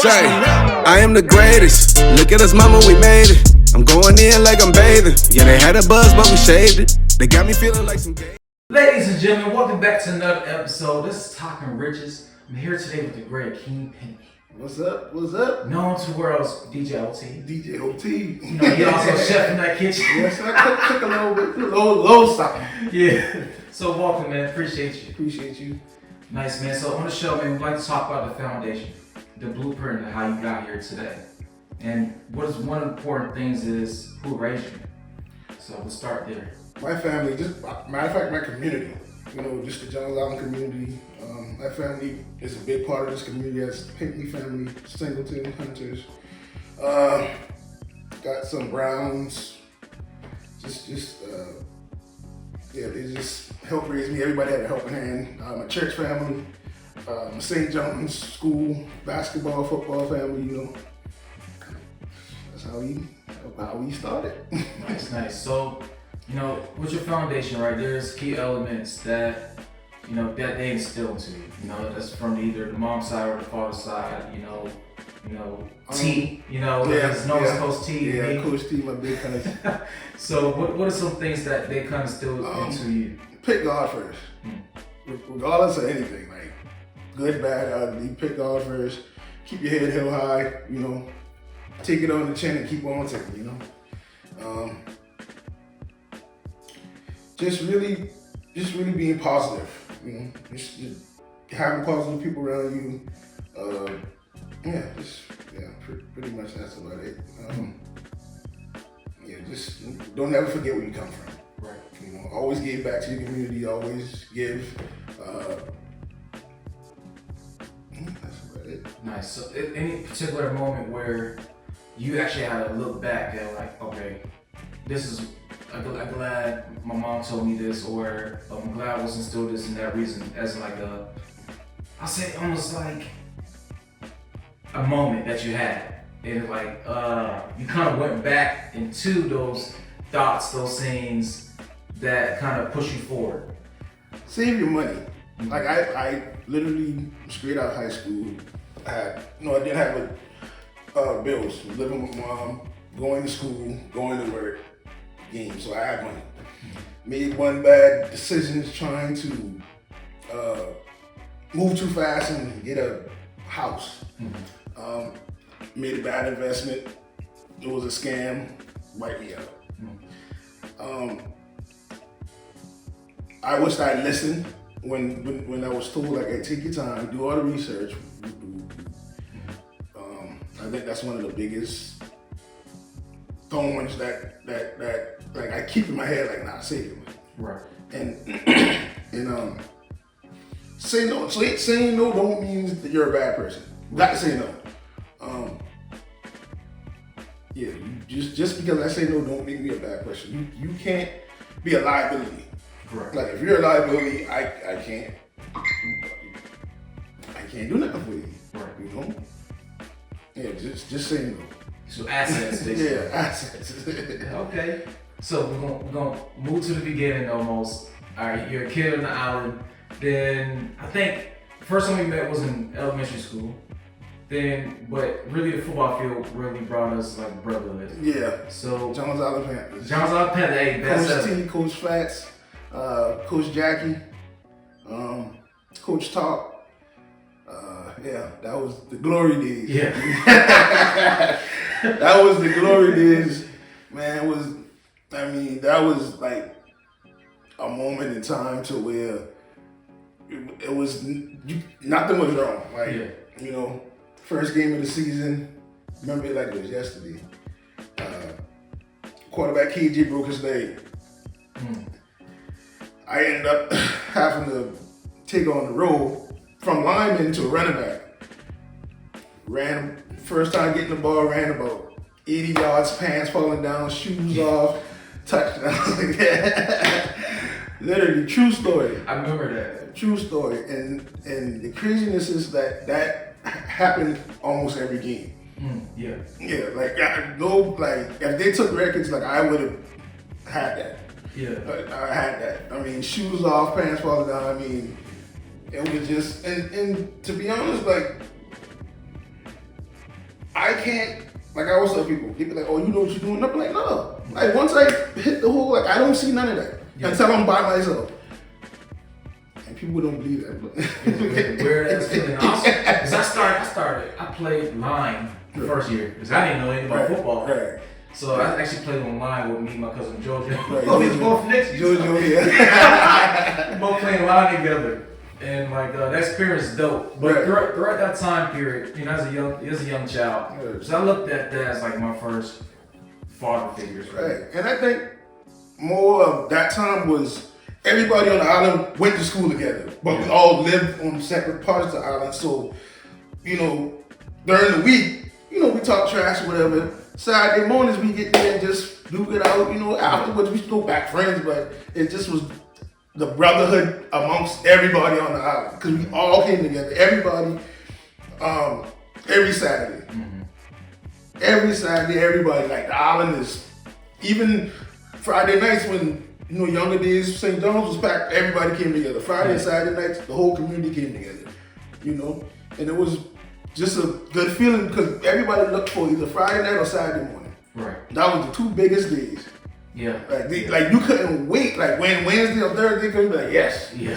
Say, I am the greatest. Look at us, mama, we made it. I'm going in like I'm bathing. Yeah, they had a buzz, but we shaved it. They got me feeling like some gay. Ladies and gentlemen, welcome back to another episode. This is Talking Riches. I'm here today with the great Akeem Pinkney. What's up? What's up? Known to the world's DJaying. DJaying. You know, he also chef in that kitchen. Yes, I cook a little bit, little something. Yeah. So welcome, man. Appreciate you. Appreciate you. Nice, man. So on the show, man, we'd like to talk about the foundation, the blueprint of how you got here today. And what is one of the important things is who raised you. So we'll start there. My family, just matter of fact, my community. You know, just the Jones Island community. My family is a big part of this community. That's the Pinkney family, Singleton, Hunters. Got some Browns. Yeah, they just helped raise me. Everybody had a helping hand. My church family, St. John's School, basketball, football family. You know, that's how we started. Nice. So, you know, with your foundation, right, there's key elements that, you know, that they instill into you. You know, that's from either the mom's side or the father's side. You know, T. You know, it's known as Coach T. Yeah, Coach T, my big cousin. So, what are some things that they kind of instill into you? Pick God first, regardless of anything, like good, bad, ugly. Pick God first. Keep your head held high. You know, take it on the chin and keep on taking. You know. Just really being positive, you know, just having positive people around you. Pretty much that's about it. Just don't ever forget where you come from. Right. You know, always give back to your community. Always give. That's about it. Nice. So, any particular moment where you actually had to look back and like, okay, this is. I'm glad my mom told me this, or I'm glad I was instilled this and that reason, as like I'll say almost like a moment that you had, and like you kind of went back into those thoughts, those scenes that kind of push you forward. Save your money. Like I literally straight out of high school, I didn't have bills. Living with mom, going to school, going to work. Game, so I had money. Made one bad decision trying to move too fast and get a house. Made a bad investment. It was a scam. Wiped me out. I wish I'd listened when I was told, like, hey, take your time, do all the research. I think that's one of the biggest thorns that like I keep in my head, like, nah, save your money. Right. And say no. Saying no don't mean that you're a bad person. You got to say no. Just because I say no don't make me a bad person. You can't be a liability. Correct. Like if you're a liability, I can't do nothing for you. Right. You know? Yeah, just say no. So assets, basically. Yeah, assets. Okay. So we're gonna move to the beginning almost. All right, you're a kid on the island. Then I think the first time we met was in elementary school. But really the football field really brought us like brotherhood. Yeah. So Jones Island Panthers. Jones Island Panthers, hey, that's Coach T, Coach Fats, Coach Jackie, Coach Talk. That was the glory days. Yeah. That was the glory days, man. That was like a moment in time to where it was nothing was wrong. Like, you know, first game of the season, remember it like it was yesterday. Quarterback KJ broke his leg. I ended up having to take on the role from lineman to a running back. First time getting the ball, ran about 80 yards, pants falling down, shoes off, touchdown. Literally, true story. I remember that. True story. And the craziness is that happened almost every game. Yeah. Yeah, like if they took records, like I would have had that. Yeah. I had that. I mean, shoes off, pants falling down. I mean, it was just, and to be honest, like, I can't, like I always tell people, they be like, oh, you know what you're doing? I'm like, no. Like once I hit the hook, like I don't see none of that until I'm by myself. And people don't believe that. Weird ass feeling. Because I played line the first year because I didn't know anything about football. Right. So I actually played online with me and my cousin Georgia. Right. Oh, he's both next. Jojo, yeah. We both playing line together. And like that experience is dope. But throughout that time period, you know, as a young child, so I looked at that as like my first father figures. Right. And I think more of that time was everybody on the island went to school together, but we all lived on separate parts of the island. So, you know, during the week, you know, we talk trash or whatever. Saturday mornings we get there and just duke it out. You know, afterwards we still back friends, but it just was the brotherhood amongst everybody on the island because we all came together. Everybody, every Saturday. Every Saturday, everybody, like the island is, even Friday nights when, you know, younger days, St. John's was packed, everybody came together. Friday and Saturday nights, the whole community came together, you know? And it was just a good feeling because everybody looked for either Friday night or Saturday morning. Right. That was the two biggest days. Yeah. Like you couldn't wait, like when Wednesday or Thursday could be like, yes. Yeah.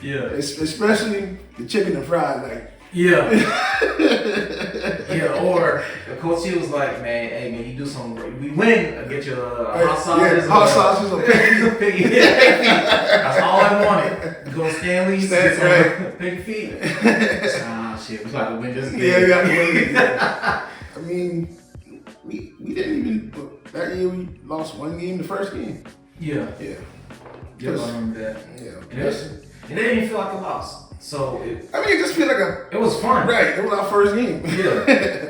Yeah. Especially the chicken and fries, like. Yeah. Yeah, or the coach he was like, man, hey man, you do something great. We win, I get you hot sausages. Yeah, hot sausages or piggy feet. That's all I wanted. Go to Stanley's, get some piggy feet. Shit, we got to win this game. Yeah, we got to win this game. I mean, we didn't even, that year we lost one game, the first game. Yeah. Yeah. Yeah, I remember that. Yeah. It didn't even feel like a loss. So it just feel like it was fun. Right, it was our first game. Yeah.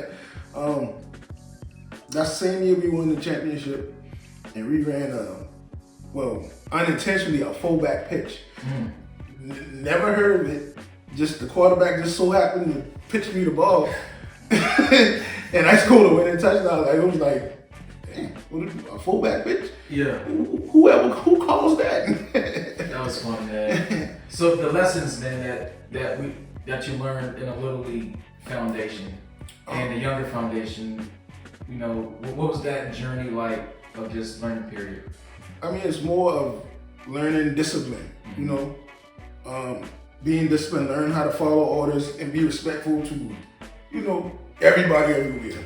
That same year we won the championship and we ran unintentionally a fullback pitch. Never heard of it. Just the quarterback just so happened to pitch me the ball. And I scored a winning touchdown. Like, it was like, damn, a fullback pitch? Yeah. Who calls that? That was fun, man. So the lessons then that you learned in a Little League foundation and the younger foundation, you know, what was that journey like of just learning period? I mean, it's more of learning discipline, you know, being disciplined, learn how to follow orders and be respectful to, you know, everybody everywhere.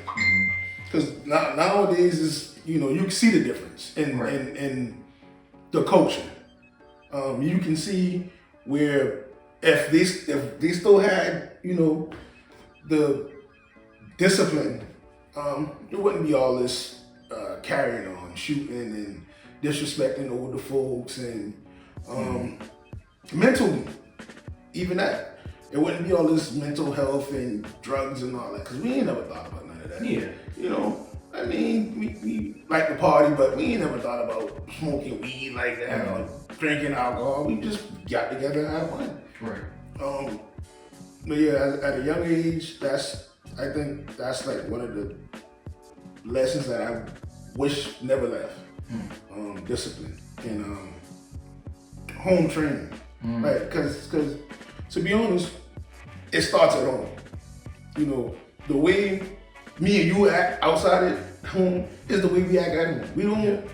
Because nowadays is, you know, you can see the difference in the culture. You can see where if they still had, you know, the discipline, there wouldn't be all this carrying on, shooting and disrespecting older folks and mentally, even that. It wouldn't be all this mental health and drugs and all that, because we ain't never thought about none of that. Yeah. You know, I mean, we like to party, but we ain't never thought about smoking weed like that or drinking alcohol. We just got together and had fun. Right. But yeah, at a young age, I think that's like one of the lessons that I wish never left. Discipline and home training. Right, because to be honest, it starts at home. You know, the way me and you act outside at home is the way we act at home. We don't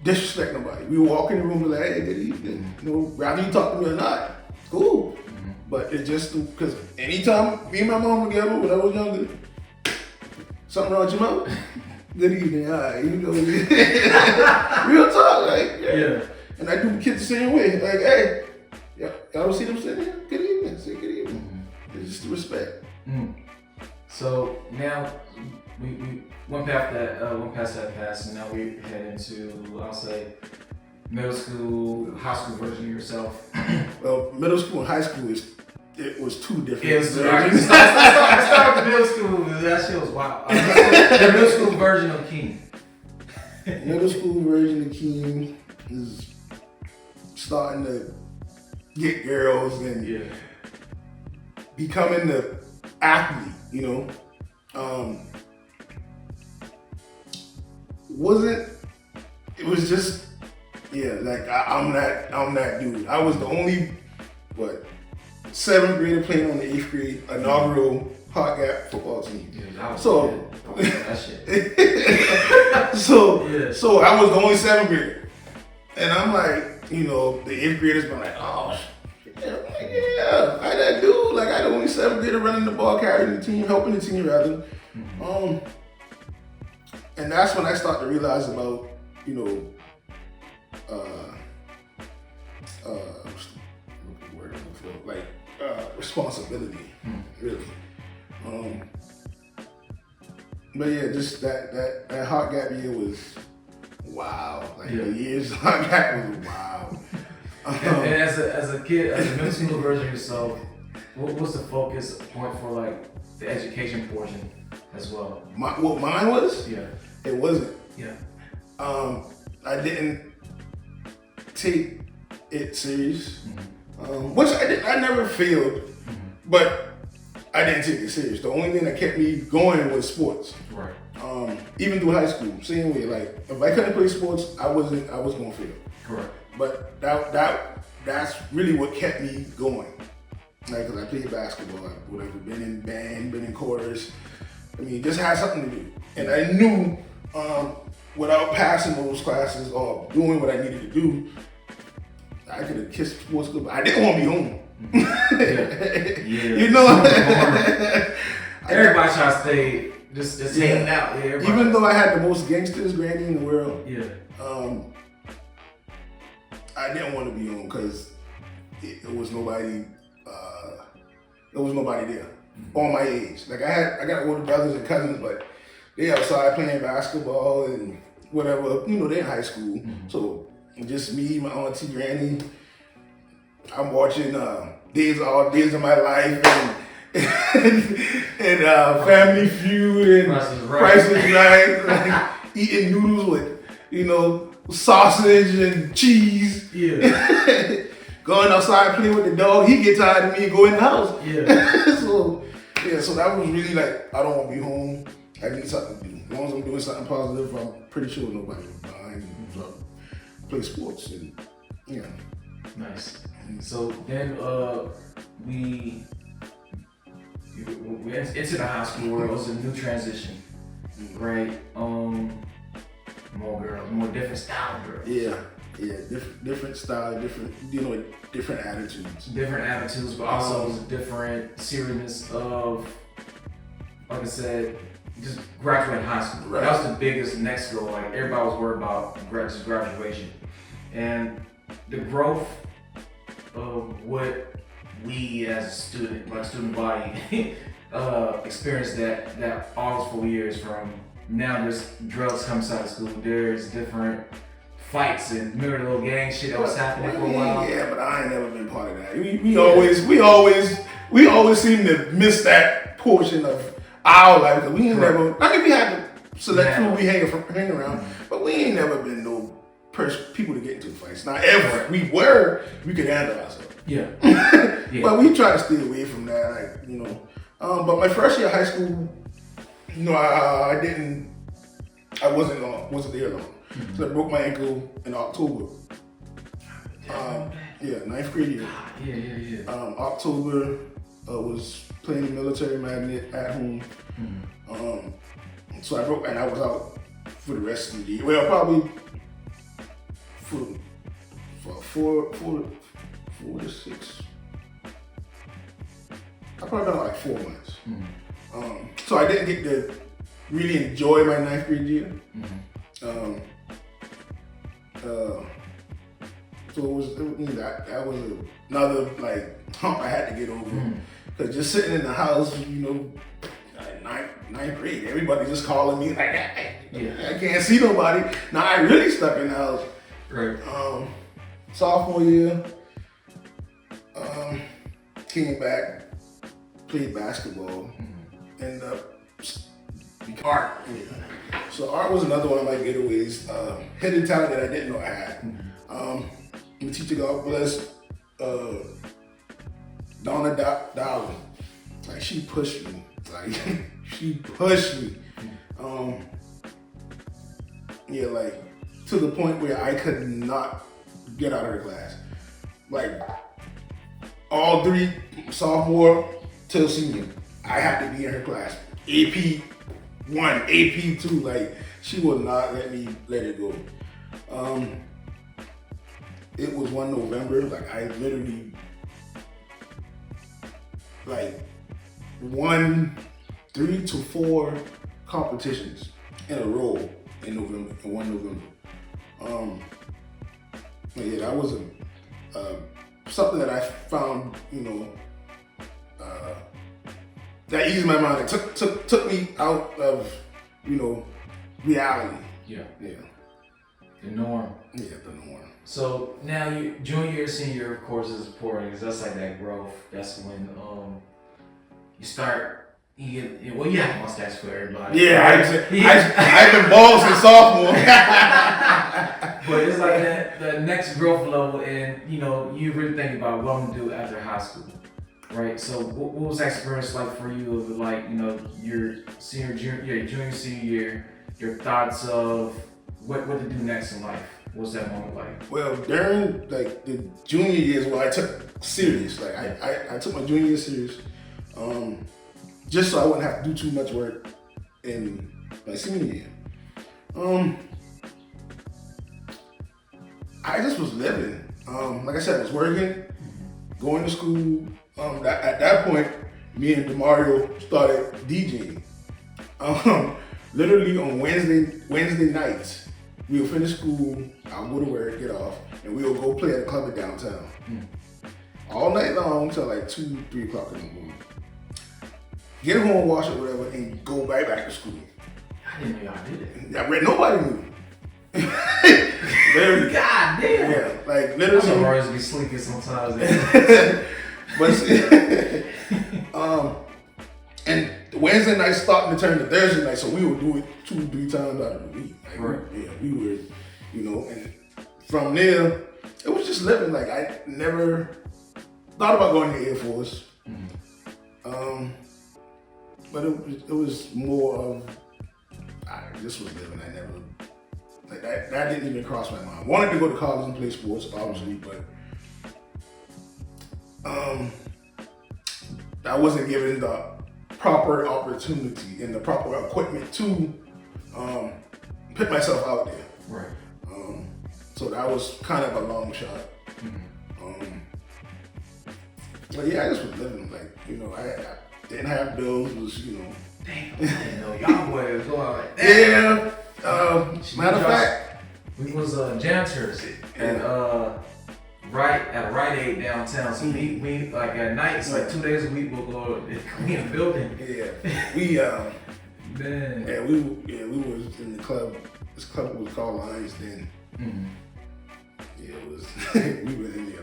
disrespect nobody. We walk in the room and be like, hey, good evening. You know, whether you talk to me or not, cool. But it's just because anytime me and my mom were together when I was younger, something wrong with your mouth? Good evening, all right, you know. Real talk, like, yeah. And I do the kids the same way. Like, hey, y'all don't see them sitting here? Good evening, say good evening. It's just the respect. So now we went past that pass, and now we head into, I'll say, middle school, high school version of yourself. Well, middle school and high school it was two different. Let's start with the middle school. That shit was wild. The middle school version of Akeem. Middle school version of Akeem is starting to get girls and becoming the athlete, you know. It was just, like I'm that dude. I was the only, 7th grader playing on the 8th grade inaugural Hot Gap football team. Yeah, So that shit. so I was the only 7th grader, and I'm like, you know, the 8th graders been like, oh. Yeah, I that dude. Like I the only 7th grader running the ball, carrying the team, helping the team rather. And that's when I started to realize about, you know, what's the word I'm looking for? Like responsibility, really. But yeah, just that Hot Gap year was wow. Like the years Hot Gap was wow. And as a kid, as a middle school version of yourself, what was the focus point for like the education portion as well? What mine was? Yeah. It wasn't. Yeah. I didn't take it serious, which I didn't. I never failed, but I didn't take it serious. The only thing that kept me going was sports. Right. Even through high school, same way. Like if I couldn't play sports, I was gonna fail. Correct. But that's really what kept me going. Like, cause I played basketball, whatever, been in band, been in chorus. I mean, just had something to do. And I knew without passing those classes or doing what I needed to do, I could have kissed sports club. I didn't want to be home. You know? Everybody tries to stay just hanging out. Yeah, even though I had the most gangsters granny in the world, I didn't want to be home because it was nobody. There was nobody there on my age. Like I got older brothers and cousins, but they outside playing basketball and whatever. You know, they're in high school, so just me, my auntie, granny. I'm watching Days of My Life and Family Feud and Price is Right, like, eating noodles with, you know, sausage and cheese. Yeah. Going outside playing with the dog, he get tired of me and go in the house. Yeah. So that was really like, I don't want to be home. I need something to do. As long as I'm doing something positive, I'm pretty sure nobody will mind me. So play sports and yeah. Nice. So then we into the high school world. It was a new transition, right? More girls, more different style girls. Yeah, different style, different attitudes. Different attitudes, but also different seriousness of, like I said, just graduating high school. Right. That was the biggest next goal. Like everybody was worried about just graduation, and the growth of what we as a student, like student body, experienced that all 4 years from. Now there's drugs coming out of school. There's different fights and remember the little gang shit that was happening for a while. Yeah, but I ain't never been part of that. We always seem to miss that portion of our life because we ain't never. I mean, we had to select who we hang around, but we ain't never been no people to get into fights. Not ever. We could handle ourselves. Yeah. But we try to stay away from that, like, you know. But my first year of high school. No, I wasn't there long. So I broke my ankle in October. Ninth grade year. Yeah. October, was playing the military magnet at home. So I broke, and I was out for the rest of the year. Well, probably for 4 to 6. I probably done like 4 months. So I didn't get to really enjoy my 9th grade year. So that was another like hump I had to get over. Cause just sitting in the house, you know, ninth grade, everybody just calling me like, I can't see nobody. Now I really stuck in the house. Right. Sophomore year, came back, played basketball. Ended up art. So art was another one of my getaways. Hidden talent that I didn't know I had. My teacher, God bless, Donna Darwin. Like she pushed me. Like she pushed me. Like to the point where I could not get out of her class. Like all 3 sophomore till senior. I had to be in her class. AP 1, AP 2, like she would not let it go. It was one November, like I literally like won 3 to 4 competitions in a row in one November. But yeah, that was something that I found, that eased my mind. It took me out of, reality. Yeah. Yeah. The norm. Yeah, the norm. So now you junior year, senior year, of course, is important because that's like that growth. That's when you start. You have a mustache for everybody. Yeah, I've been bald since sophomore. But it's like the next growth level, and you really think about what I'm gonna do after high school, right? So what was that experience like for you of like your junior, senior year, your thoughts of what to do next in life? What's that moment like? Well, during like the junior years, I took serious. Like I took my junior year serious, just so I wouldn't have to do too much work in my senior year. I just was living. Like I said, I was working, going to school. At that point, me and DeMario started DJing. Literally on Wednesday nights, we would finish school, I'll go to work, get off, and we would go play at a club in downtown. All night long till like 2, 3 o'clock in the morning. Get home, wash it, whatever, and go right back to school. I didn't know y'all did it. Nobody knew. Literally. God damn. Yeah, like literally. Some words be sleeping sometimes. But and Wednesday night starting to turn to Thursday night, so we would do it 2, 3 times out of the week. Like, right. We would, and from there, it was just living. Like I never thought about going to the Air Force. But it was more of, this was living. I never, like that didn't even cross my mind. Wanted to go to college and play sports, obviously, but I wasn't given the proper opportunity and the proper equipment to put myself out there. Right. So that was kind of a long shot. But yeah, I just was living like, I didn't have bills, was, Damn, I didn't know y'all boys was going like that. Yeah. Matter of fact, we was janitors at Rite Aid downtown. So we like at nights, like 2 days a week, we'll go and clean a building. Yeah, we Man. Yeah, we was in the club. This club was called Lions Den. Yeah, it was. We were in there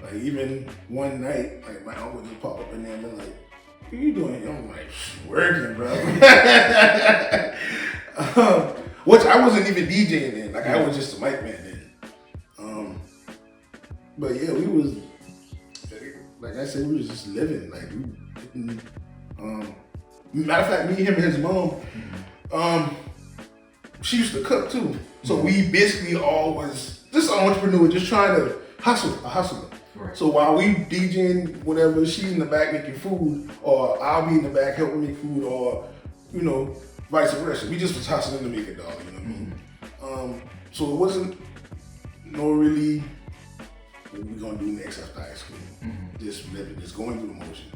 like even one night, like my uncle just popped up in there and been like, "What are you doing here?" I'm like, "Working, bro." Which I wasn't even DJing then. Like I was just a mic man then. But yeah, we was, like I said, we was just living. Like we didn't. Matter of fact, me, him, and his mom. She used to cook too. So we basically all was just an entrepreneur, just trying to hustle, a hustler. Right. So while we DJing, whatever, she's in the back making food, or I'll be in the back helping make food, or vice versa. We just was hustling to make a dollar. You know what I mean? So it wasn't no really what we gonna do next after high school. Just living, just going through the motion.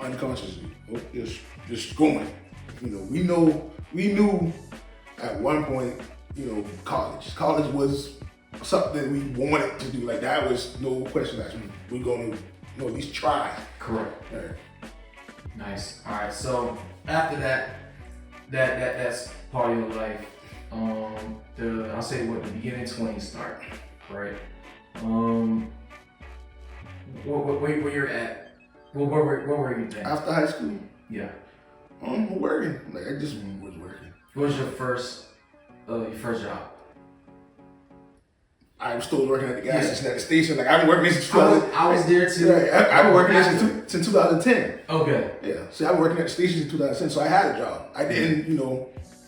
Unconsciously, just going. We knew at one point, college was something we wanted to do. Like that was no question that we're gonna at least try. Correct. Right. Nice. All right. So after that's part of your life. I'll say the beginning 20s start, right? Where you're at? Where were you then? After high school? Yeah. Working. Like I just was working. What was your first job? I was still working at the gas station at the station. Like I've been working since 2000. I was there too. Right. I've been working there since 2010. Okay. Yeah. See, I've been working at the station since 2010, so I had a job. I didn't,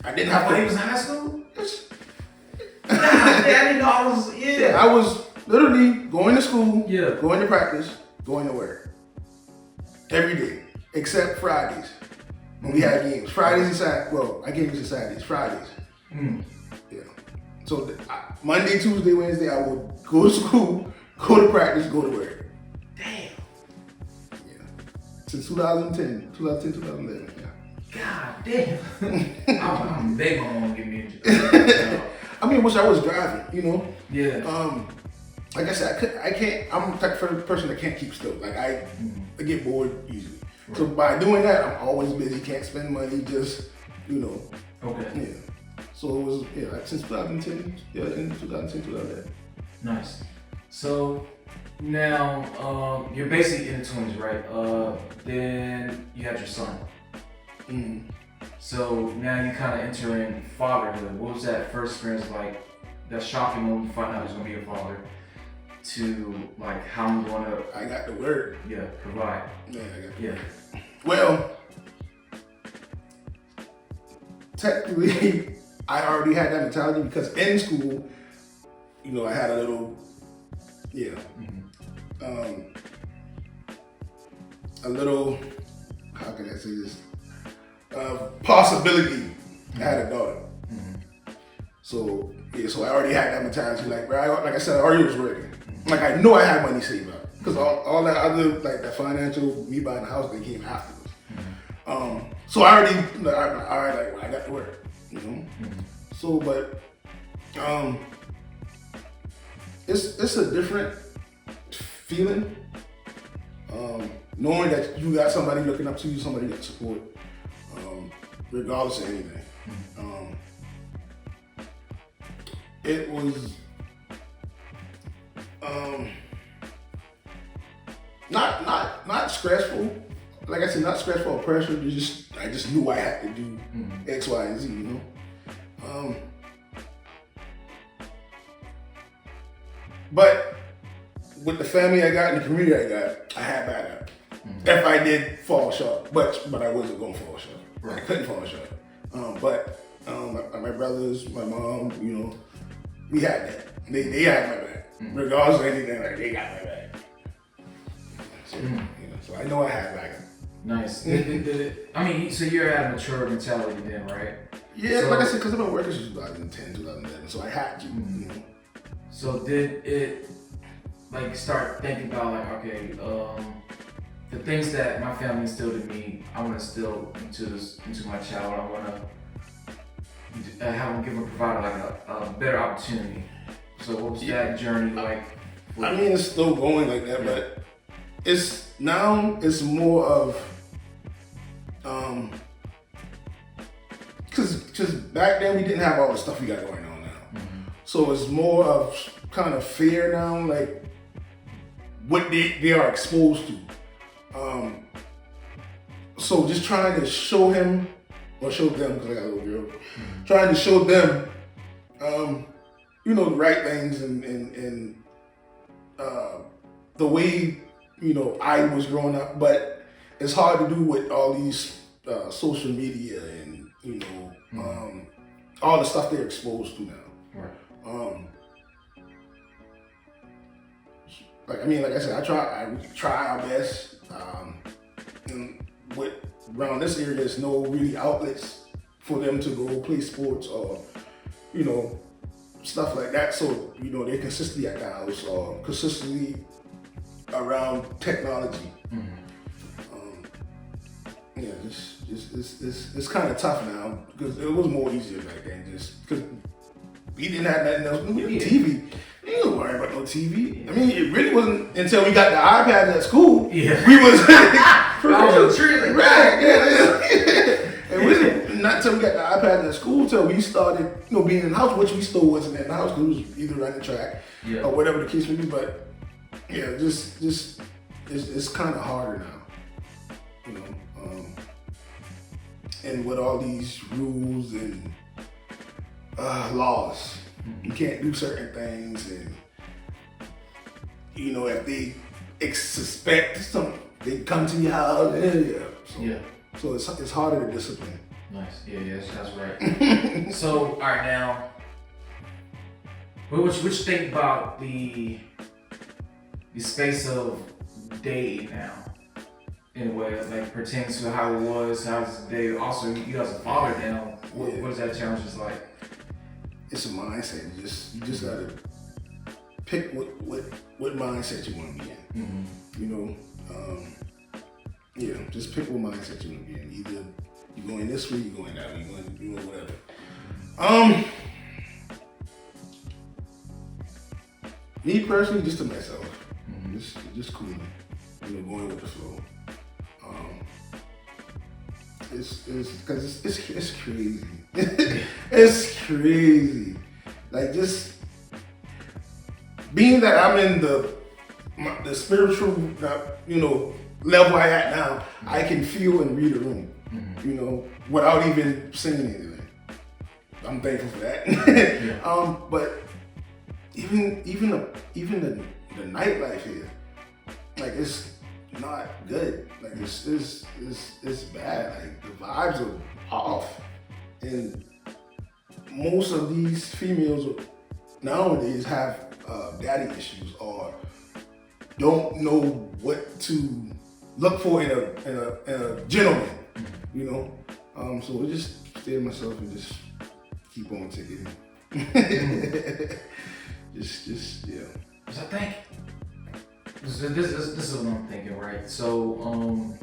I didn't have to. When you was in high school? Yes. I didn't know I was. Yeah. I was literally going to school. Yeah. Going to practice. Going to work. every day except Fridays when we had games. Fridays and Saturdays. Well, I games and Saturdays. Fridays. Yeah. So Monday, Tuesday, Wednesday, I would go to school, go to practice, go to work. Damn. Yeah. Since 2010, 2011. Yeah. God damn. I'm big on give me. I mean, I wish I was driving, you know? Yeah. Like I said, I can't, I'm the type of person that can't keep still. Like I get bored easily. Right. So by doing that, I'm always busy, can't spend money, just, you know. Okay. Yeah. So it was, like since 2010, in 2010, 2011. Nice. So now, you're basically in the 20s, right? Then you had your son. So now you kind of entering fatherhood. What was that first experience like? That shocking when you find out he's gonna be a father. To like how I'm gonna. I got the word. Yeah, provide. Yeah, I got. Yeah. Well, technically, I already had that mentality because in school, you know, I had a little, a little. How can I say this? Possibility. I had a daughter. So so I already had that mentality. Like, like I said, I already was ready. Like I know I had money saved up because all that other like the financial me buying the house they came afterwards. So I already I got to work, you know. So but it's a different feeling. Knowing that you got somebody looking up to you, somebody that support, regardless of anything. It was not stressful. Like I said, not stressful or pressure. I just knew I had to do X, Y, and Z. You know. But with the family I got and the community I got, I had backup. If I did fall short, but I wasn't gonna fall short. Right. I couldn't fall short. But my brothers, my mom, you know, we had that. They had my back. Regardless of anything, like they got my back. So, you know, so I know I had backup. Nice. I mean, so you're at a mature mentality then, right? Yeah, so, like I said, because I've been working since 2010, 2011, so I had to, you know. So did it, like, start thinking about, like, okay, the things that my family instilled in me, I want to instill into my child. I want to have them give them provide like a better opportunity. So what was that journey like? I mean, it's still going like that, but it's more of because back then we didn't have all the stuff we got going on now. So it's more of kind of fear now, like what they are exposed to. So just trying to show him, or show them, because I got a little girl, trying to show them, you know, the right things and the way, you know, I was growing up. But it's hard to do with all these social media and, you know, all the stuff they're exposed to now. Right. Like I said, I try our best. And with around this area, there's no really outlets for them to go play sports or, you know, stuff like that. So, you know, they're consistently at the house or consistently around technology. Yeah, it's kind of tough now because it was more easier back then. Just because we didn't have nothing else. We had TV. You didn't worry about no TV. I mean, it really wasn't until we got the iPads at school. Yeah. We was right. And we didn't, not until we got the iPads at school till we started, you know, being in the house, which we still wasn't in the house because we was either running track or whatever the case may be. But yeah, just it's kind of harder now, you know. And with all these rules and laws, you can't do certain things, and you know, if they suspect something, they come to your house. So it's harder to discipline. Nice. Yes, that's right. So, all right, now, what you think about the space of dating now? in a way, like pertaining to how it was, how's the day. Also, you as a father now, what is that challenge just like? It's a mindset. You just gotta pick what mindset you want to be in. Mm-hmm. You know, just pick what mindset you want to be in. Either you're going this way, you're going that way, you're going, you know, whatever. Me personally, just to myself, just cool, you know, going with the flow. It's crazy. It's crazy. Like just being that I'm in the spiritual, you know, level I at now, I can feel and read a room, you know, without even saying anything. I'm thankful for that. Yeah. But even the nightlife here, like it's not good. Like it's bad. Like the vibes are off, and most of these females nowadays have daddy issues or don't know what to look for in a gentleman, you know. So I just stay to myself and just keep on ticking. just yeah. So I think this is what I'm thinking, right? So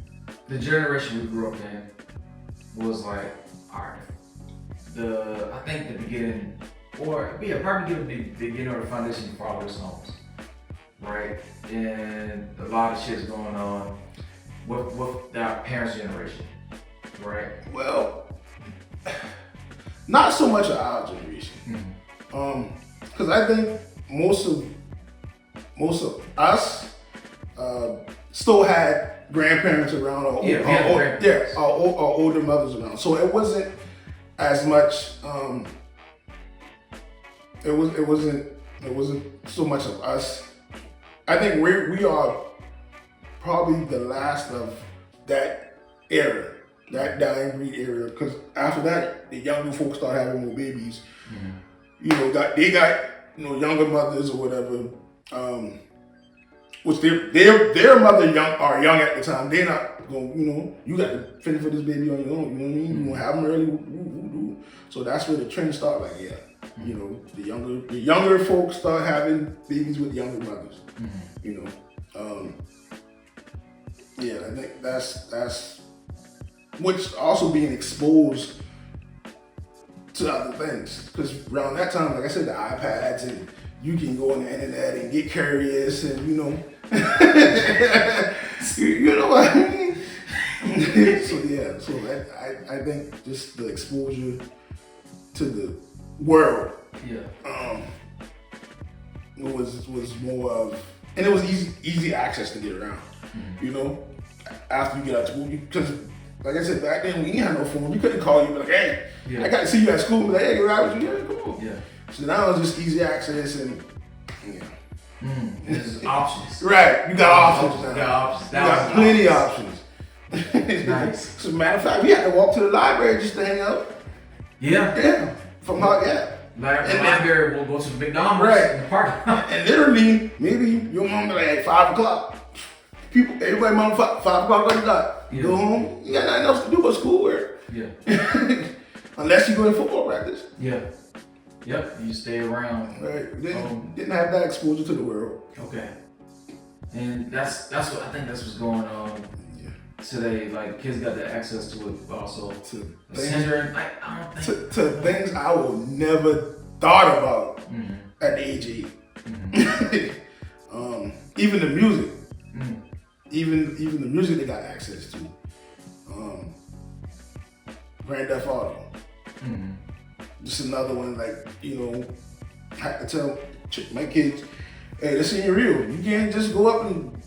the generation we grew up in was like, alright, I think the beginning, or yeah, probably give the beginning or the foundation for all those homes, right? And a lot of shit's going on with our parents' generation, right? Well, not so much of our generation, because I think most of us still had grandparents around, or older mothers around. So it wasn't as much. It wasn't so much of us. I think we are probably the last of that era, that dying breed era. Because after that, the younger folks start having more babies. You know, they got you know younger mothers or whatever. Which their mother are young at the time. They're not going, you know, you got to fend for this baby on your own. You know what I mean? You gonna have them early. So that's where the trend start. Like you know, the younger folks start having babies with younger mothers. You know, yeah, I think that's which also being exposed to other things because around that time, like I said, the iPads and you can go on the internet and get curious and you know, you know what I mean. So I think just the exposure to the world, was more of, and it was easy access to get around. You know, after you get out of school, because like I said back then, we didn't have no phone. You couldn't call you and be like, hey, I got to see you at school. Like, hey, ride with you? Yeah, come on. Yeah. So now it's just easy access and there's options. Right, you got options now. You got options. You got plenty of options. Nice. As a matter of fact, we had to walk to the library just to hang out. Yeah. From how, Like the library will go to McDonald's in the parking lot. And literally, maybe your mom be like, hey, 5 o'clock. Everybody mom 5 o'clock what you got? Go home, you got nothing else to do but schoolwork. Yeah. Unless you go to football practice. Yeah. Yep, you stay around. Right. Didn't have that exposure to the world. Okay. And that's what I think that's what's going on today. Like kids got the access to it, but also to things I would never thought about at the age of 8. Even the music. Even the music they got access to. Grand Theft Auto. Just another one, like, you know, I have to tell my kids, hey, this ain't real. You can't just go up and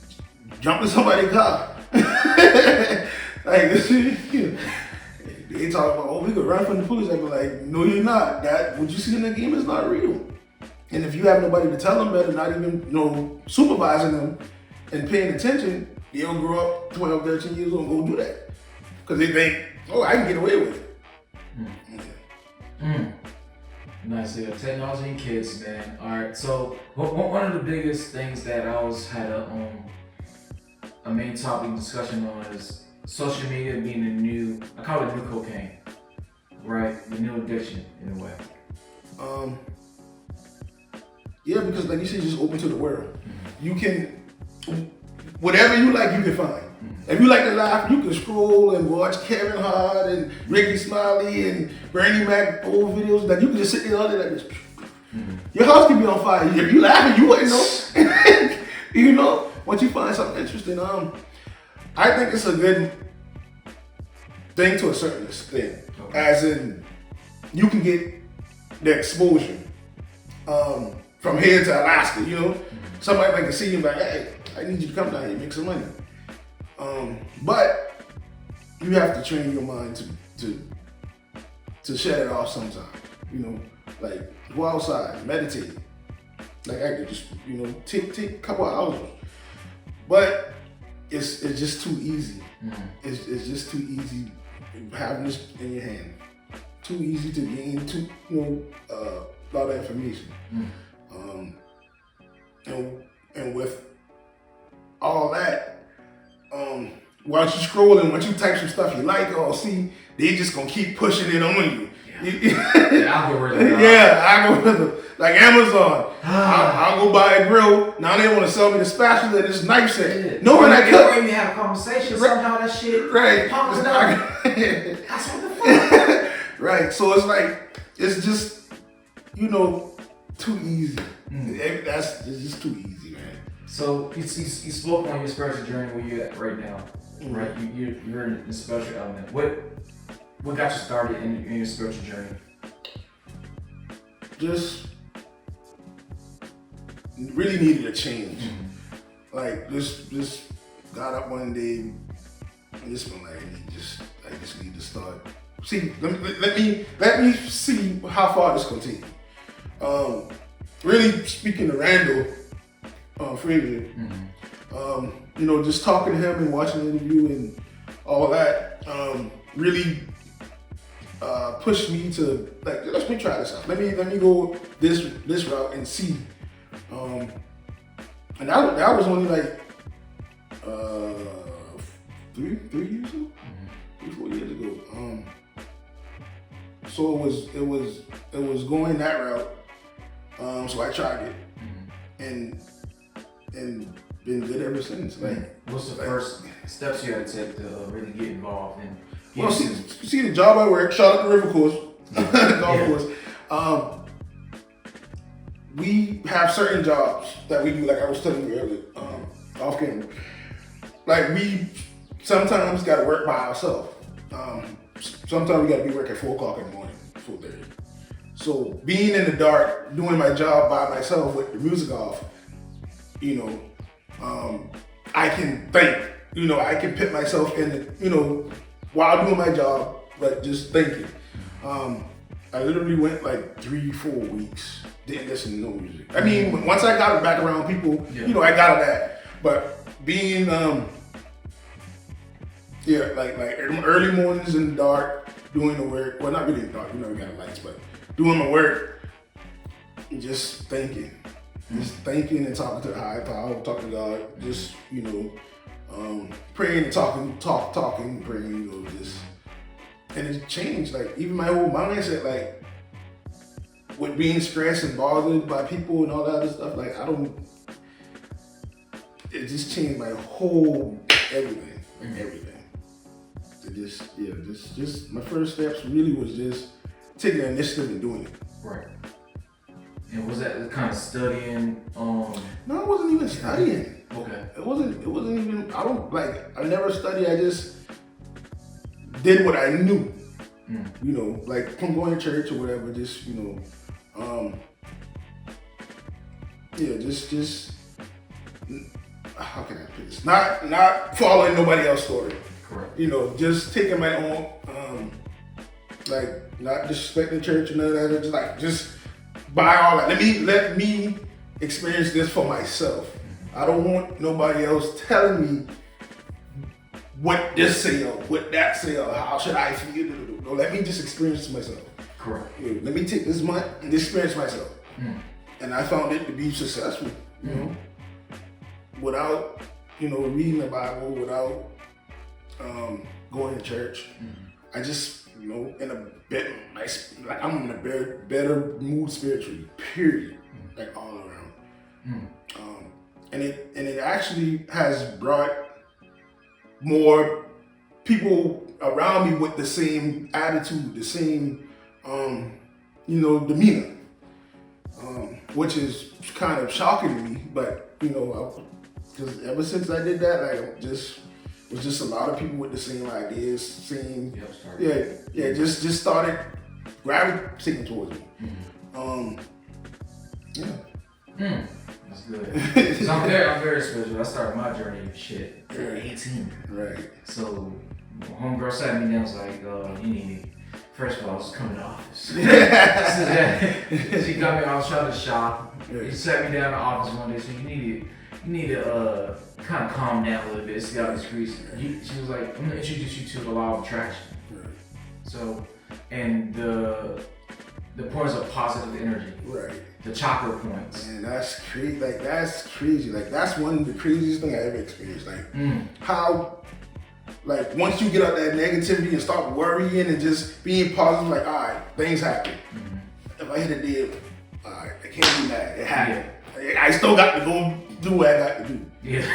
jump in somebody's car. Like, this is, you know, they talk about, oh, we could run from the police. I be like, no, you're not. That, what you see in the game is not real. And if you have nobody to tell them better, not even, you know, supervising them and paying attention, they'll grow up 12, 13 years old and go do that. Because they think, oh, I can get away with it. Nice. Yeah, technology and kids, man. All right. So one of the biggest things that I always had a main topic discussion on is social media being the new, I call it new cocaine, right? The new addiction in a way. Yeah, because like you said, just open to the world. You can, whatever you like, you can find. If you like to laugh, you can scroll and watch Kevin Hart and Ricky Smiley and Bernie Mac old videos. Like you can just sit there all day like this. Your house can be on fire. If you laughing, you wouldn't know. You know, once you find something interesting, I think it's a good thing to a certain extent. Okay. As in, you can get the exposure from here to Alaska. You know, somebody might see you like, hey, I need you to come down here and make some money. But you have to train your mind to shut it off sometimes. You know, like go outside, meditate. Like I could just, you know, take a couple of hours. But it's just too easy. It's just too easy having this in your hand. Too easy to gain a lot of information. And with all that, once you scrolling, once you type some stuff you like or see, they just gonna keep pushing it on you. The algorithm. Yeah, algorithm. Like Amazon. I'll go buy a grill. Now they want to sell me the spatula and this knife set. Yeah. Knowing I could. When you have a conversation, somehow that shit pops it out. That's what the fuck. Right. So it's like, it's just, you know, too easy. It's just too easy, man. So you spoke on your spiritual journey where you're at right now, right? You're in the spiritual element. What got you started in your spiritual journey? Just really needed a change. Like just got up one day and just been like, I just need to start. See, let me see how far this gonna take me. Really speaking to Randall Frazier, you know, just talking to him and watching the interview and all that, really pushed me to like, let me try this out. Let me go this route and see. And that was only like 3 years ago, 3-4 years ago. So it was going that route. So I tried it, and been good ever since. Like, what's the first steps you had to take to really get involved in? Well, see the job I work. Shout out to River Course, golf course. We have certain jobs that we do. Like I was telling you earlier, off camera. Like we sometimes got to work by ourselves. Sometimes we got to be working at 4 o'clock in the morning, 4:30. So being in the dark, doing my job by myself with the music off, you know, I can think, you know, I can put myself in, you know, while doing my job, but just thinking. I literally went like 3-4 weeks, didn't listen to no music. I mean, once I got back around people, you know, I got that. But being, like early mornings in the dark, doing the work, well, not really in the dark, you know, we got lights, but doing my work, just thinking. Just thinking and talking to the higher power, talking to God, just, you know, praying and talking, praying, you know, just, and it changed, like, even my whole mindset, like, with being stressed and bothered by people and all that other stuff, like, it just changed my whole everything, like, everything. It just, my first steps really was just taking the initiative and doing it. Right. And was that kind of studying? No, it wasn't even studying. Okay. It wasn't even. I never studied. I just did what I knew. You know, like from going to church or whatever. Just, you know, just. How can I put this? Not following nobody else's story. Correct. You know, just taking my own. Like not disrespecting church or none of that. Just buy all that. Let me experience this for myself. I don't want nobody else telling me what this sale, what that sale, how should I feel. No, let me just experience it myself. Correct. Let me take this month and experience myself. And I found it to be successful. You know, without reading the Bible without going to church. I just, in a bit nice, like I'm in a better mood spiritually, period, like all around. And it actually has brought more people around me with the same attitude, the same, demeanor, which is kind of shocking to me. But because ever since I did that, like it was just a lot of people with the same ideas, just started gravitating towards me. That's good. So I'm very spiritual. I started my journey of shit at 18. Right. So homegirl sat me down and was like, you need, first of all, I was coming to the office. She got me, I was trying to shop. She sat me down in the office one day, so you need to kind of calm down a little bit, see how this grease. She was like, I'm gonna introduce you to the law of attraction. Right. So, and the points of positive energy. Right. The chakra points. Man, that's crazy. Like that's one of the craziest things I ever experienced. Like how, like once you get out that negativity and start worrying and just being positive, like all right, things happen. If I hit a deal, all right, I can't be mad. It happened. Yeah. I still got to go do what I got to do. Yeah.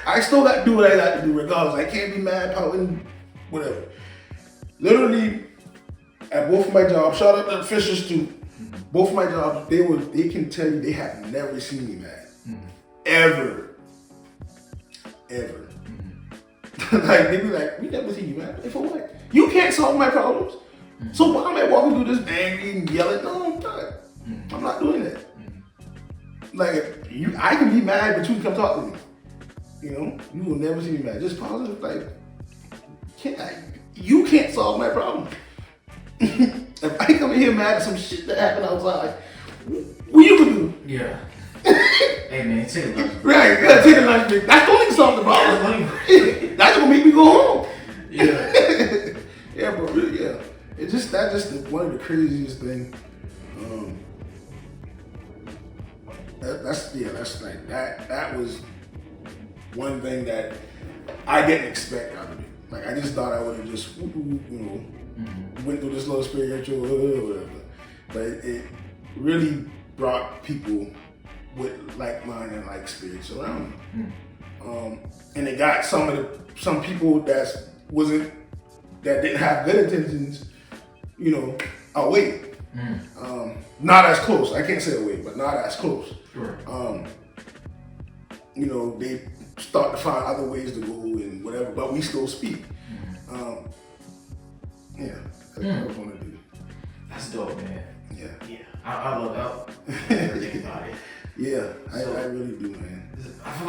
I still got to do what I got to do regardless. I can't be mad, pouting, whatever. Literally, at both of my jobs, shout out to the Fishers too. Both of my jobs, they can tell you they have never seen me mad. Ever. Like, they be like, we never seen you mad. Like, for what? You can't solve my problems. So why am I walking through this angry and yelling? No, I'm not. I'm not doing that. Like, I can be mad, but you can come talk to me. You will never see me mad. Just positive, like, you can't solve my problem. If I come in here mad at some shit that happened outside, what you gonna do? Yeah. Hey man, take a lunch break. Right, you gotta take a lunch break. That's gonna solve the problem. That's gonna make me go home. Yeah. Yeah, bro. Really, yeah. That's just one of the craziest things. That was one thing that I didn't expect out of it. Like I just thought I would have just, went through this little spiritual whatever. But it really brought people with like mind and like spirits around me. And it got some people that didn't have good intentions, away. Not as close. I can't say away, but not as close. Sure. They start to find other ways to go and whatever, but we still speak. That's what I want to do. That's dope, man. Yeah. I love everything about it. Yeah, I really do, man. I feel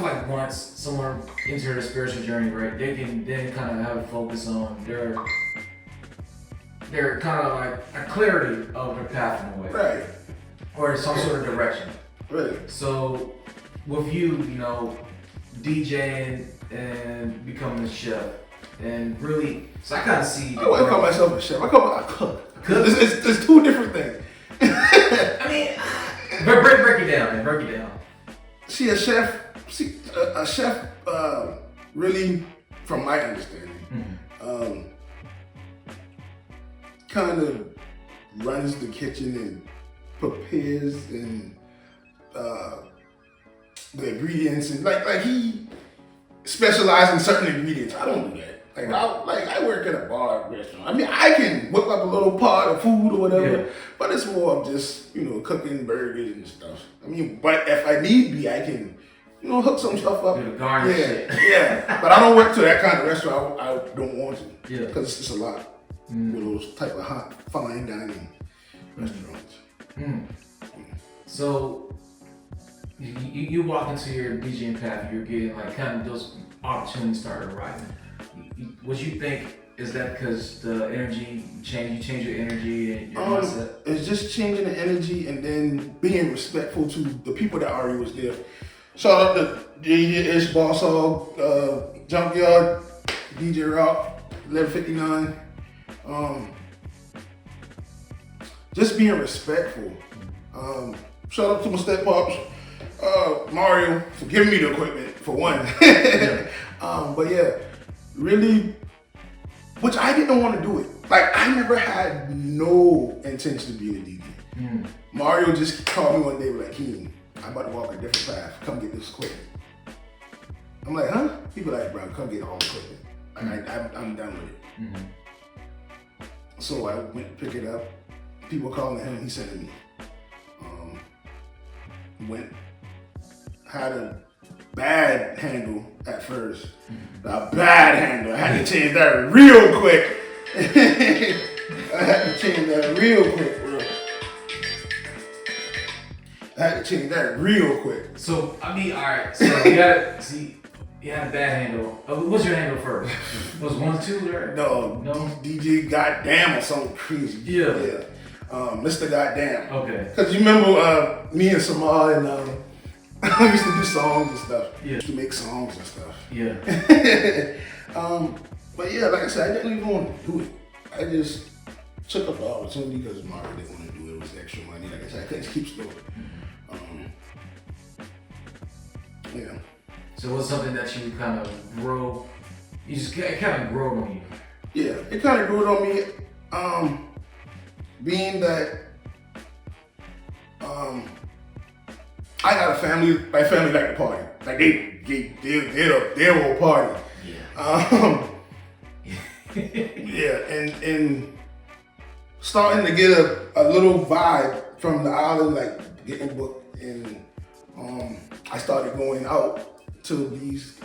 like once someone enters a spiritual journey, right, they can then kind of have a focus on their kind of like a clarity of their path in a way, Right. or some sort of direction. Right. So with you, DJing and becoming a chef, and really, so I kind of see. I wouldn't call myself a chef. I call myself a cook. It's two different things. I mean, break it down, man. Break it down. See, a chef, really, from my understanding, kind of runs the kitchen and prepares and the ingredients and like he specializes in certain ingredients. I don't do that. I work at a bar restaurant. I mean, I can whip up a little pot of food or whatever, but it's more of just cooking burgers and stuff. I mean, but if I need be, I can hook some stuff up. Yeah. But I don't work to that kind of restaurant. I don't want to. Yeah. Because it's just a lot with those type of hot fine dining restaurants. So you walk into your DJing path, you're getting like kind of those opportunities started arriving. What you think is that because the energy you change your energy and your mindset? It's just changing the energy and then being respectful to the people that already was there. Shout out to DJ Boss Hog, Junkyard, DJ Rock, 1159. Just being respectful. Shout out to my step pops, Mario for giving me the equipment for one. But yeah, really, which I didn't want to do it. Like I never had no intention of being a DJ. Mario just called me one day like, Akeem, I'm about to walk a different path. Come get this equipment. I'm like, huh? People like, bro, come get all the equipment. I'm done with it. So I went to pick it up. People calling him, he sent it me. Had a bad handle at first. A bad handle. I had to change that real quick. I had to change that real quick, bro. So, I mean, alright, so you had a bad handle. What's your handle first? Was 1, 2, right? No. DJ Goddamn or something crazy. Yeah. Mr. Goddamn. Okay. Cause you remember me and Samal and I used to do songs and stuff. Yeah. Used to make songs and stuff. Yeah. But yeah, like I said, I didn't even want to do it. I just took up the opportunity because Mario didn't want to do it. It was extra money. Like I said, I couldn't keep still. Yeah. So it was something that you kind of grow. It kind of grew on you. Yeah, it kind of grew on me. Being that I got a family. My family like to party. Like they will party. Yeah. Yeah, and starting to get a little vibe from the island, like getting booked, and I started going out to these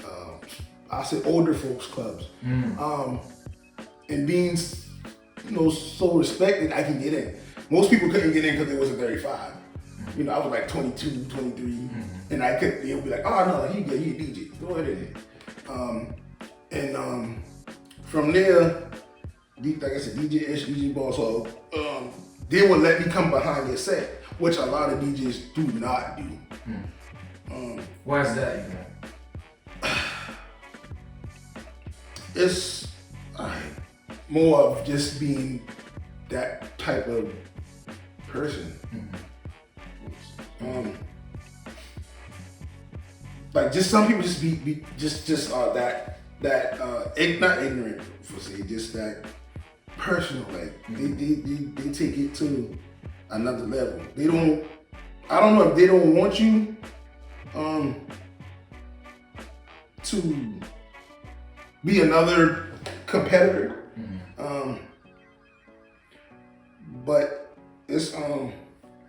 I say older folks clubs, and being so respected, I can get in. Most people couldn't get in because they wasn't 35. I was like 22, 23, and I could. They'll be like, "Oh no, he a DJ. Go ahead and from there, like I said, DJ-ish, DJ boss. So they would let me come behind your set, which a lot of DJs do not do. Why is that? It's more of just being that type of person. Like just some people just be just are that not ignorant for say, just that personal. Like they take it to another level. I don't know if they don't want you to be another competitor. But it's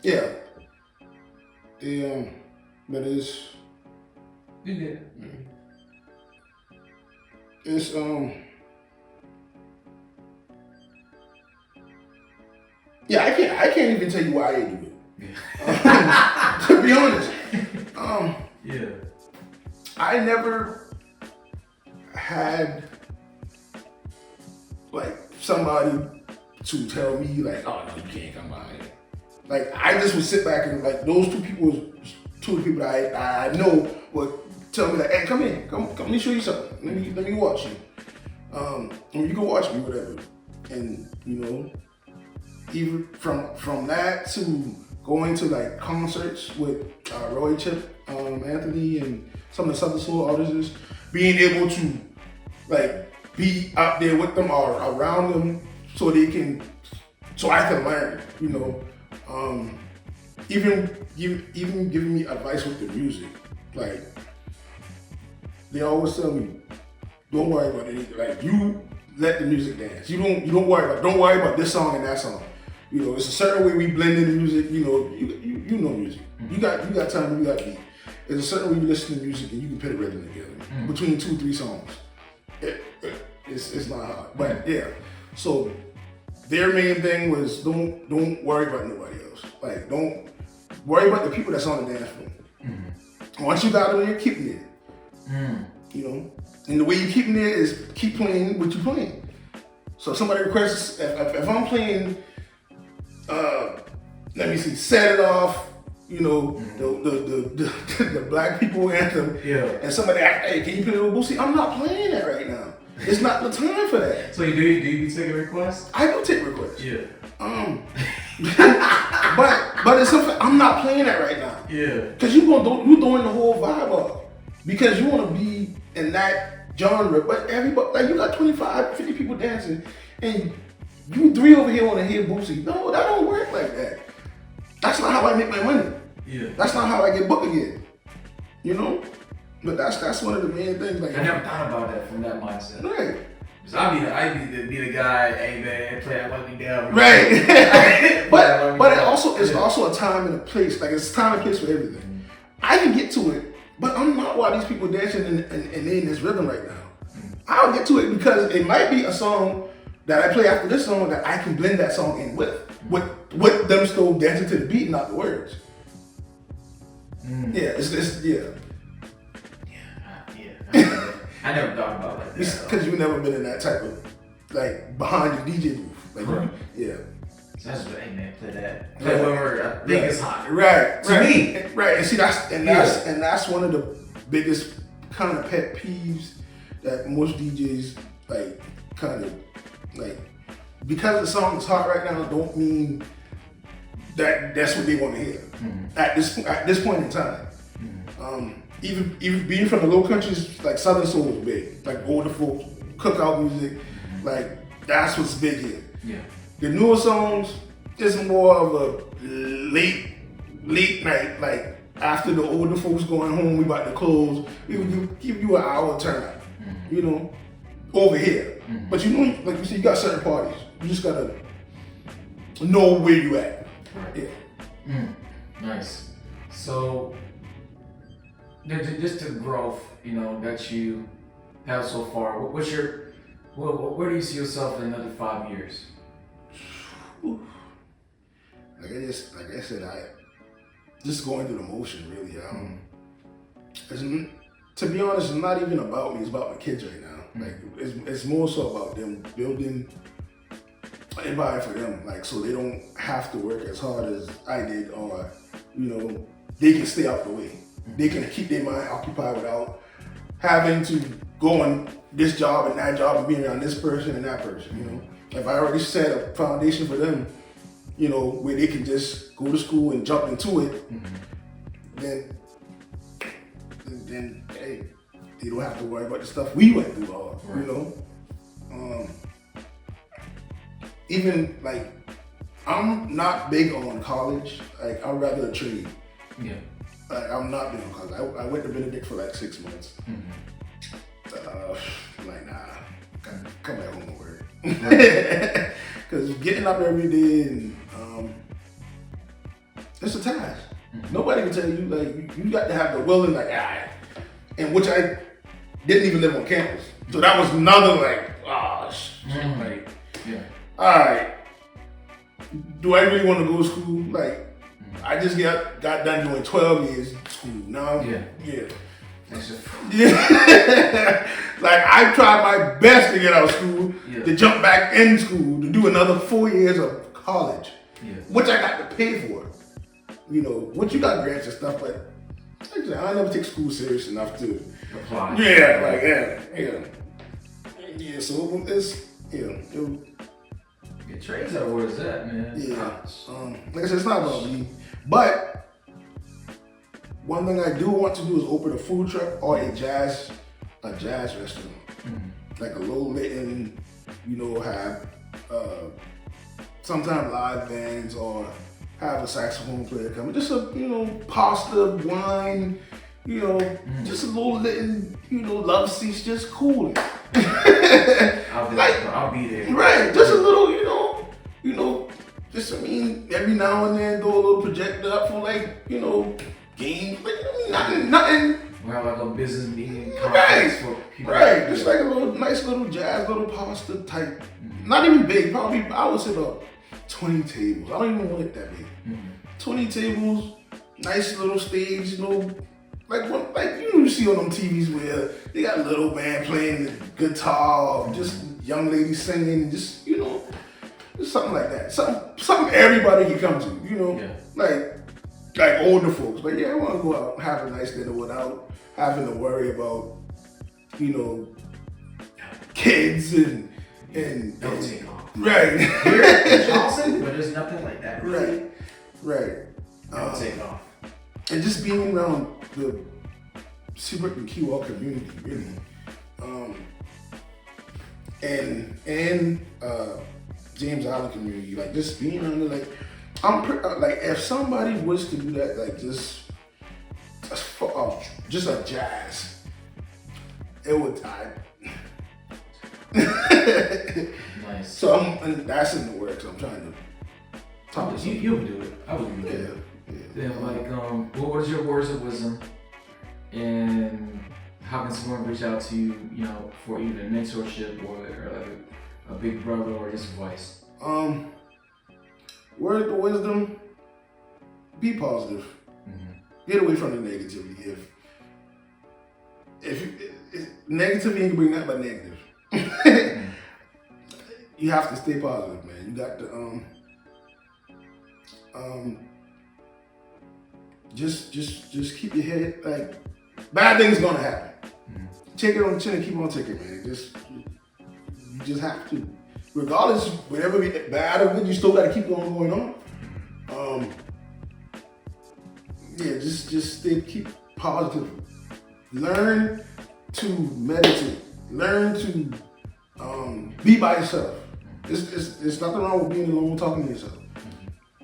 yeah. But it's You did. It's yeah, I can't even tell you why I do it. To be honest. Yeah. I never had like somebody to tell me like, oh no, you can't come by here. Like I just would sit back and like those two people that I know would tell me like, hey, come in, come let me show you something. Let me watch you. You can watch me, whatever. And even from that to going to like concerts with Roy Chip, Anthony, and some of the Southern Soul artists, being able to like be out there with them or around them so I can learn, even giving me advice with the music. Like they always tell me, don't worry about anything. Like you let the music dance. Don't worry about this song and that song. It's a certain way we blend in the music. You know music. You got time. You got beat. There's a certain way you listen to music and you can put a rhythm together between 2-3 songs. It's not hard, but yeah. So their main thing was don't worry about nobody else. Like don't worry about the people that's on the dance floor. Once you got them there, keep them there. And the way you keep them there is keep playing what you're playing. So if somebody requests, if I'm playing, let me see, Set It Off, the Black People Anthem, and somebody asks, hey, can you play a little Boosie? I'm not playing that right now. It's not the time for that. So you do taking requests? I do take requests. Yeah. but it's something I'm not playing that right now. Yeah. Because you throwing the whole vibe up. Because you want to be in that genre, but everybody, like you got 25, 50 people dancing, and you 3 over here want to hear Boosie. No, that don't work like that. That's not how I make my money. Yeah. That's not how I get booked again. You know? But that's one of the main things. Like I never thought about that from that mindset. Right. Cause I'd be the guy, hey man, play that let me down. Right. but it's also a time and a place. Like it's time and place for everything. Mm-hmm. I can get to it, but I'm not while these people dancing and they in this rhythm right now. Mm-hmm. I'll get to it because it might be a song that I play after this song that I can blend that song in with them still dancing to the beat, not the words. Mm. Yeah, it's yeah. I never thought about it like that. Because you've never been in that type of, like, behind the DJ booth. Like, right. Yeah. So that's what, hey man, play that. Play whatever I think is hot. Right. To me. Right. And see, that's one of the biggest kind of pet peeves that most DJs, like, kind of, like, because the song is hot right now, don't mean that that's what they want to hear. Mm-hmm. At this point in time. Mm-hmm. Even being from the Low Countries, like Southern Soul is big. Like older folks, cookout music, like that's what's big here. Yeah. The newer songs is more of a late night, like after the older folks going home, we about to close, we would give you an hour turn up, you know, over here. Mm-hmm. But you know, like you see, you got certain parties. You just gotta know where you at. Right. Yeah. Mm. Nice. So, just the growth, you know, that you have so far. Where do you see yourself in another 5 years? Like I said, I just going through the motion, really. To be honest, it's not even about me. It's about my kids right now. Like it's more so about them building an environment for them, like so they don't have to work as hard as I did, or you know, they can stay out the way. They can keep their mind occupied without having to go on this job and that job and be around this person and that person. You know, if I already set a foundation for them, you know, where they can just go to school and jump into it, then hey, they don't have to worry about the stuff we went through all, you know. Even like, I'm not big on college. Like, I'd rather a trade. Yeah. Like, I'm not big on college. I went to Benedict for like 6 months. I'm like, nah, come back home and work. Because getting up every day and it's a task. Nobody can tell you, like, you got to have the will and like, and which I didn't even live on campus. So that was another like, like, yeah. All right, do I really want to go to school? Like, I just got done doing 12 years of school. Now, yeah. Like, I tried my best to get out of school, to jump back in school, to do another 4 years of college, which I got to pay for. You know, which you got grants and stuff, but actually, I never take school serious enough to apply. Yeah. So it's Get trades out. Where is that, man? Yeah. Like I said, it's not about me, but one thing I do want to do is open a food truck or a jazz restaurant, like a low lit, you know, have sometimes live bands or have a saxophone player come. Just a, you know, pasta, wine, you know, just a little lit, you know, love seats, just cooling. I'll be there. Right, just a little, you know, just, I mean, every now and then throw a little projector up for, like, you know, games, like, nothing. We have like a business meeting conference for people. Right, just like a little, nice little jazz, little pasta type. Not even big, probably, I would say about 20 tables. I don't even want it that big. 20 tables, nice little stage, you know, like you see on them TVs where they got a little band playing the guitar, or just young ladies singing, just, you know, just something like that. Something everybody can come to, you know, like older folks. But yeah, I want to go out and have a nice dinner without having to worry about, you know, kids and right. Here in Charleston? but there's nothing like that. Really. Right. I'll take off. And just being around the Seabrook and Key Wall community, really. And James Island community, like just being around there, like if somebody was to do that, like just like jazz, it would die. Nice. So and that's in the works. I'm trying to talk to you would do it. I would do it. Yeah. Then like, what is your words of wisdom, and how can someone reach out to you, you know, for either mentorship or like a big brother or just advice? Word of wisdom: be positive. Get away from the negativity. If negativity ain't bring that but negative. You have to stay positive, man. You got to just keep your head, like, bad things gonna happen. Take it on the chin and keep on taking, man. You just have to. Regardless, whatever bad or good, you still gotta keep going on. Yeah, just keep positive. Learn to meditate. Learn to be by yourself. There's nothing wrong with being alone, talking to yourself.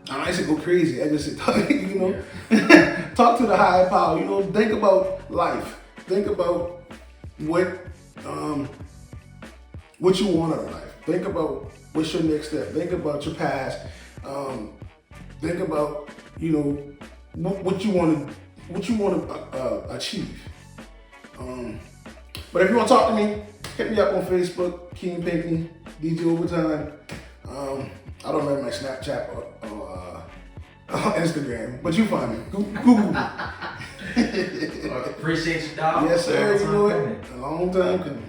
I ain't say go crazy. I just say, talk to the higher power. You know, think about life. Think about what you want out of life. Think about what's your next step. Think about your past. Think about, you know, what you want to achieve. But if you want to talk to me, hit me up on Facebook, Akeem Pinkney, DJ Overtime. I don't remember my Snapchat or Instagram, but you find me. Google me. Appreciate you, dog. Yes, sir. You know it. A long time coming.